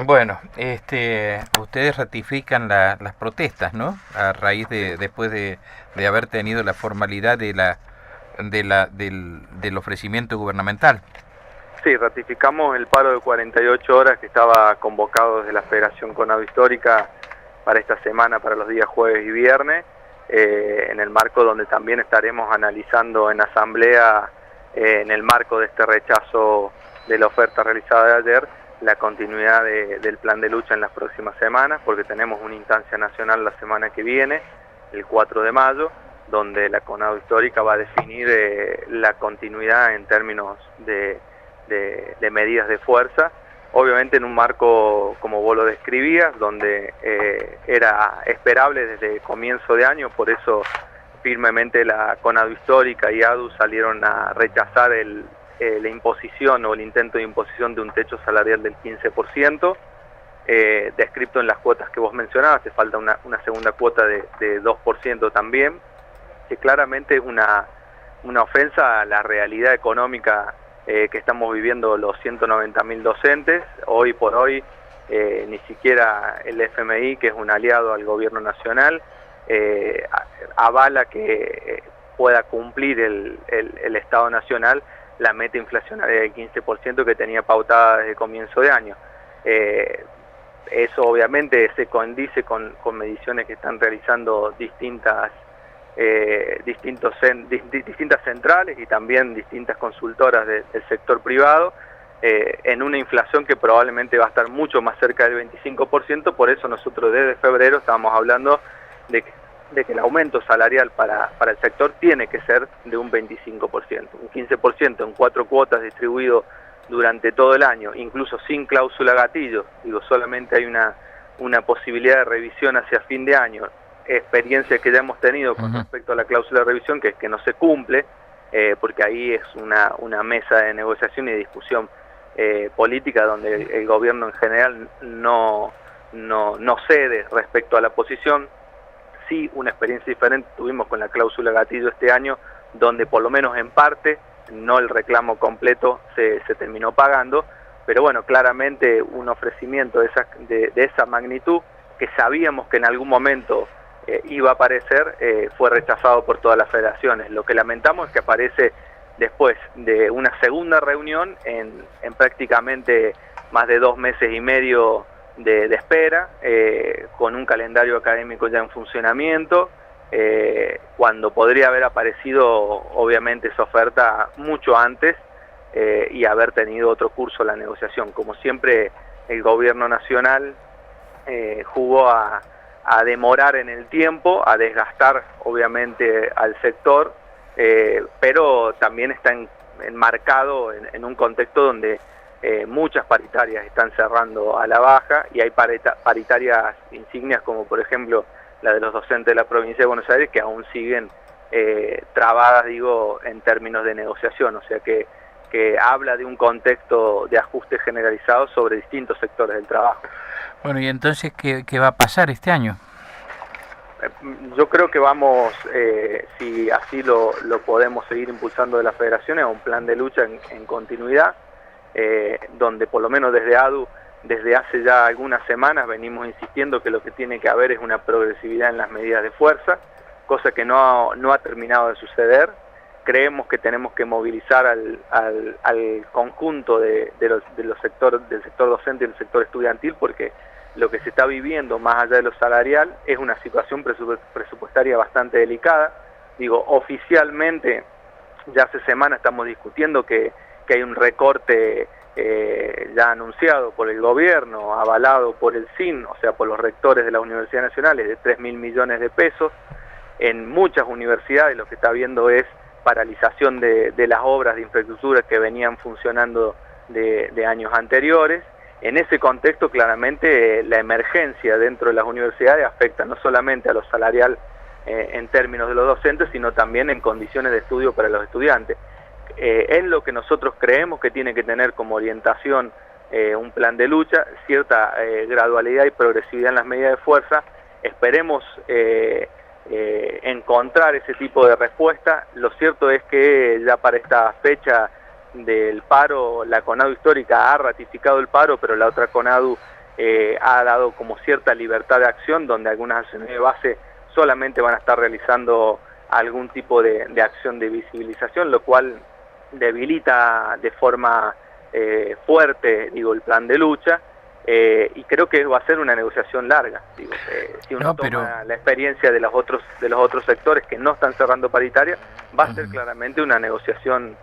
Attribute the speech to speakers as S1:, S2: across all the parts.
S1: Bueno, ustedes ratifican las protestas, ¿no? A raíz después de haber tenido la formalidad del ofrecimiento gubernamental.
S2: Sí, ratificamos el paro de 48 horas que estaba convocado desde la Federación Conado Histórica para esta semana, para los días jueves y viernes, en el marco donde también estaremos analizando en asamblea, en el marco de este rechazo de la oferta realizada de ayer, la continuidad del plan de lucha en las próximas semanas, porque tenemos una instancia nacional la semana que viene, el 4 de mayo, donde la Conado Histórica va a definir la continuidad en términos de medidas de fuerza, obviamente en un marco como vos lo describías, donde era esperable desde comienzo de año, por eso firmemente la Conado Histórica y ADU salieron a rechazar la imposición o el intento de imposición de un techo salarial del 15%, descrito en las cuotas que vos mencionabas, te falta una segunda cuota de 2% también, que claramente es una ofensa a la realidad económica que estamos viviendo los 190.000 docentes. Hoy por hoy ni siquiera el FMI, que es un aliado al gobierno nacional, avala que pueda cumplir el Estado Nacional la meta inflacionaria del 15% que tenía pautada desde comienzo de año. Eso obviamente se condice con mediciones que están realizando distintas centrales y también distintas consultoras del sector privado, en una inflación que probablemente va a estar mucho más cerca del 25%, por eso nosotros desde febrero estábamos hablando de que el aumento salarial para el sector tiene que ser de un 25%, un 15% en 4 cuotas distribuido durante todo el año, incluso sin cláusula gatillo, digo, solamente hay una posibilidad de revisión hacia fin de año, experiencia que ya hemos tenido con respecto a la cláusula de revisión, que es que no se cumple, porque ahí es una mesa de negociación y de discusión política donde el gobierno en general no cede respecto a la posición. Sí, una experiencia diferente tuvimos con la cláusula gatillo este año, donde por lo menos en parte, no el reclamo completo se terminó pagando, pero bueno, claramente un ofrecimiento de esa magnitud, que sabíamos que en algún momento iba a aparecer, fue rechazado por todas las federaciones. Lo que lamentamos es que aparece después de una segunda reunión en prácticamente más de 2 meses y medio de espera, con un calendario académico ya en funcionamiento, cuando podría haber aparecido obviamente esa oferta mucho antes y haber tenido otro curso la negociación. Como siempre, el gobierno nacional jugó a demorar en el tiempo, a desgastar obviamente al sector, pero también está enmarcado en un contexto donde muchas paritarias están cerrando a la baja y hay paritarias insignias como por ejemplo la de los docentes de la provincia de Buenos Aires que aún siguen trabadas, digo, en términos de negociación, o sea que habla de un contexto de ajuste generalizado sobre distintos sectores del trabajo.
S1: Bueno, y entonces, ¿qué va a pasar este año?
S2: Yo creo que vamos, si así lo podemos seguir impulsando de las federaciones, a un plan de lucha en continuidad, donde por lo menos desde ADU, desde hace ya algunas semanas venimos insistiendo que lo que tiene que haber es una progresividad en las medidas de fuerza, cosa que no ha terminado de suceder. Creemos que tenemos que movilizar al conjunto del sector docente y del sector estudiantil, porque lo que se está viviendo más allá de lo salarial es una situación presupuestaria bastante delicada. Digo, oficialmente ya hace semanas estamos discutiendo que hay un recorte ya anunciado por el gobierno, avalado por el SIN, o sea, por los rectores de las universidades nacionales, de 3.000 millones de pesos. En muchas universidades lo que está habiendo es paralización de las obras de infraestructura que venían funcionando de años anteriores. En ese contexto, claramente, la emergencia dentro de las universidades afecta no solamente a lo salarial en términos de los docentes, sino también en condiciones de estudio para los estudiantes. Es lo que nosotros creemos que tiene que tener como orientación un plan de lucha, cierta gradualidad y progresividad en las medidas de fuerza. Esperemos encontrar ese tipo de respuesta. Lo cierto es que ya para esta fecha del paro, la CONADU histórica ha ratificado el paro, pero la otra CONADU ha dado como cierta libertad de acción, donde algunas acciones de base solamente van a estar realizando algún tipo de acción de visibilización, lo cual debilita de forma fuerte, digo, el plan de lucha, y creo que va a ser una negociación larga. Digo, si uno toma la experiencia de los otros sectores que no están cerrando paritaria, va a ser claramente una negociación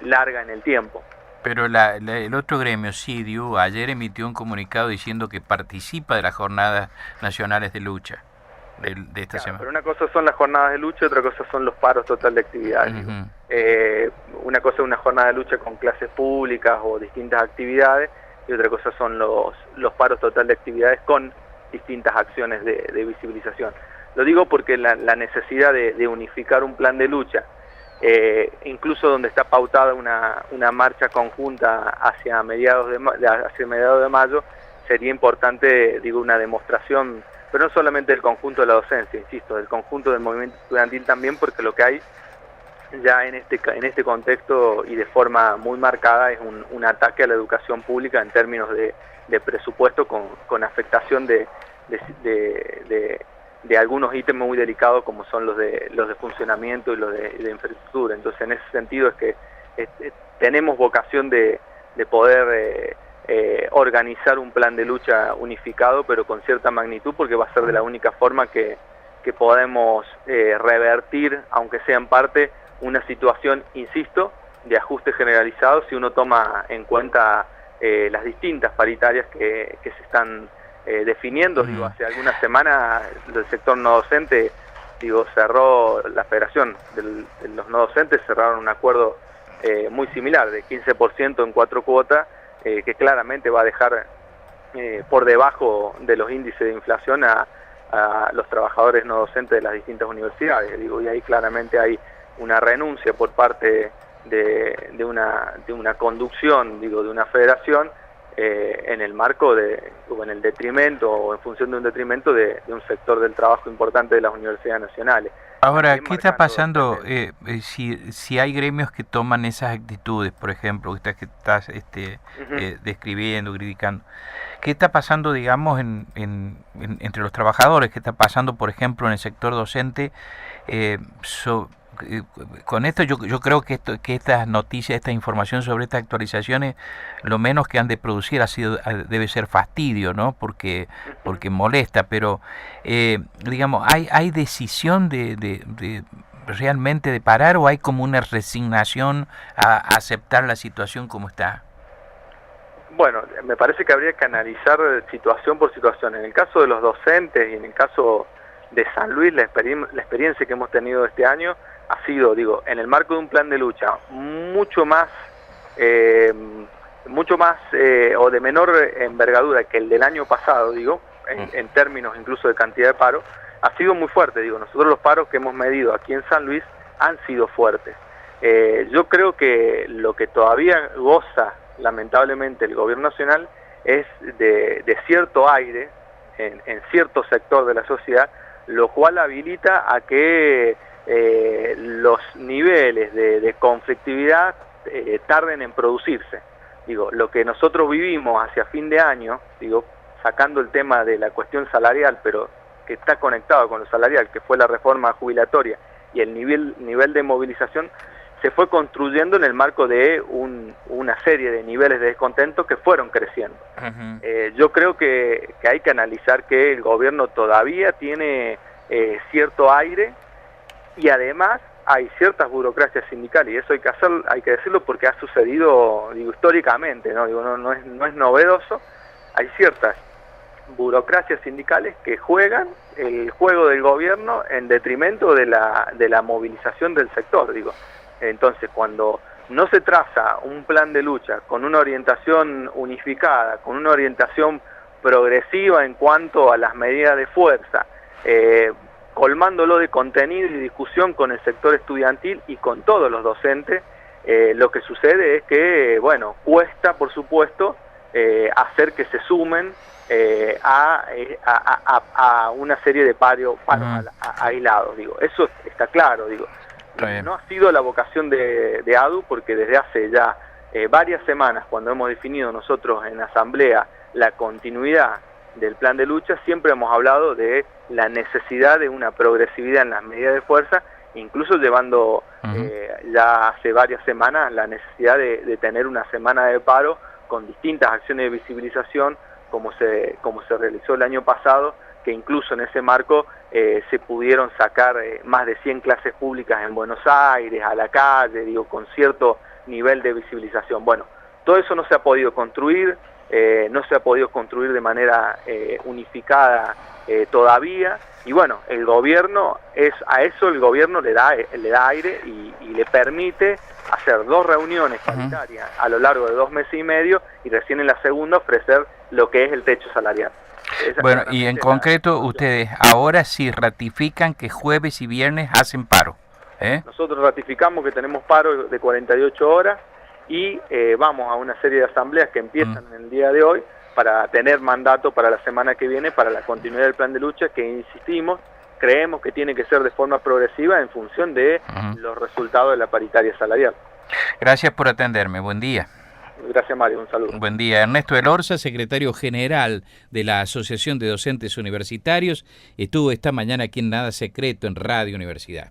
S2: larga en el tiempo.
S1: Pero el otro gremio, CIDIU, ayer emitió un comunicado diciendo que participa de las jornadas nacionales de lucha de esta semana.
S2: Pero una cosa son las jornadas de lucha y otra cosa son los paros total de actividades. Una cosa es una jornada de lucha con clases públicas o distintas actividades, y otra cosa son los paros total de actividades con distintas acciones de visibilización. Lo digo porque la necesidad de unificar un plan de lucha, incluso donde está pautada una marcha conjunta hacia mediados de mayo, sería importante, digo, una demostración, pero no solamente del conjunto de la docencia, insisto, del conjunto del movimiento estudiantil también, porque lo que hay ya en este contexto y de forma muy marcada es un ataque a la educación pública en términos de presupuesto, con afectación de algunos ítems muy delicados como son los de funcionamiento y los de infraestructura. Entonces, en ese sentido es que tenemos vocación de poder organizar un plan de lucha unificado, pero con cierta magnitud, porque va a ser de la única forma que podemos revertir, aunque sea en parte, una situación, insisto, de ajuste generalizado, si uno toma en cuenta las distintas paritarias que se están definiendo. Digo, hace algunas semanas el sector no docente, digo, cerró, la Federación de los no docentes cerraron un acuerdo muy similar, de 15% en 4 cuotas, que claramente va a dejar por debajo de los índices de inflación a los trabajadores no docentes de las distintas universidades. Digo, y ahí claramente hay una renuncia por parte de una conducción, digo, de una federación, en el marco o en el detrimento o en función de un detrimento de un sector del trabajo importante de las universidades nacionales.
S1: Ahora, ¿qué está pasando si hay gremios que toman esas actitudes, por ejemplo, estas que estás describiendo, criticando? ¿Qué está pasando, digamos, entre los trabajadores? ¿Qué está pasando, por ejemplo, en el sector docente? Con esto yo creo que estas noticias, esta información sobre estas actualizaciones, lo menos que han de producir debe ser fastidio, ¿no? Porque molesta, pero digamos, ¿hay decisión de realmente de parar, o hay como una resignación a aceptar la situación como está?
S2: Bueno, me parece que habría que analizar situación por situación. En el caso de los docentes y en el caso de San Luis, la experiencia que hemos tenido este año ha sido, digo, en el marco de un plan de lucha mucho más o de menor envergadura que el del año pasado, digo, en términos incluso de cantidad de paro, ha sido muy fuerte. Digo, nosotros los paros que hemos medido aquí en San Luis han sido fuertes. Yo creo que lo que todavía goza lamentablemente el gobierno nacional es de cierto aire en cierto sector de la sociedad, lo cual habilita a que los niveles de conflictividad tarden en producirse. Digo, lo que nosotros vivimos hacia fin de año, digo, sacando el tema de la cuestión salarial, pero que está conectado con lo salarial, que fue la reforma jubilatoria, y el nivel de movilización, se fue construyendo en el marco de una serie de niveles de descontento que fueron creciendo. Yo creo que hay que analizar que el gobierno todavía tiene cierto aire, y además hay ciertas burocracias sindicales, y eso hay que decirlo porque ha sucedido, digo, históricamente, ¿no? Digo, no es novedoso. Hay ciertas burocracias sindicales que juegan el juego del gobierno en detrimento de la movilización del sector, digo. Entonces, cuando no se traza un plan de lucha con una orientación unificada, con una orientación progresiva en cuanto a las medidas de fuerza, colmándolo de contenido y discusión con el sector estudiantil y con todos los docentes, lo que sucede es que, bueno, cuesta, por supuesto, hacer que se sumen a una serie de paros aislados, digo. Eso está claro, digo. No ha sido la vocación de ADU, porque desde hace ya varias semanas, cuando hemos definido nosotros en asamblea la continuidad del plan de lucha, siempre hemos hablado de la necesidad de una progresividad en las medidas de fuerza, incluso llevando ya hace varias semanas la necesidad de tener una semana de paro con distintas acciones de visibilización, como se realizó el año pasado, que incluso en ese marco se pudieron sacar más de 100 clases públicas en Buenos Aires, a la calle, digo, con cierto nivel de visibilización. Bueno, todo eso no se ha podido construir, no se ha podido construir de manera unificada todavía, y bueno, el gobierno el gobierno le da aire y le permite hacer 2 reuniones paritarias a lo largo de 2 meses y medio, y recién en la segunda ofrecer lo que es el techo salarial.
S1: Bueno, y en concreto ustedes ahora sí ratifican que jueves y viernes hacen paro.
S2: Nosotros ratificamos que tenemos paro de 48 horas y vamos a una serie de asambleas que empiezan en el día de hoy para tener mandato para la semana que viene, para la continuidad del plan de lucha, que insistimos, creemos que tiene que ser de forma progresiva en función de los resultados de la paritaria salarial.
S1: Gracias por atenderme, buen día.
S2: Gracias, Mario, un saludo.
S1: Buen día. Ernesto Elorza, secretario general de la Asociación de Docentes Universitarios, estuvo esta mañana aquí en Nada Secreto en Radio Universidad.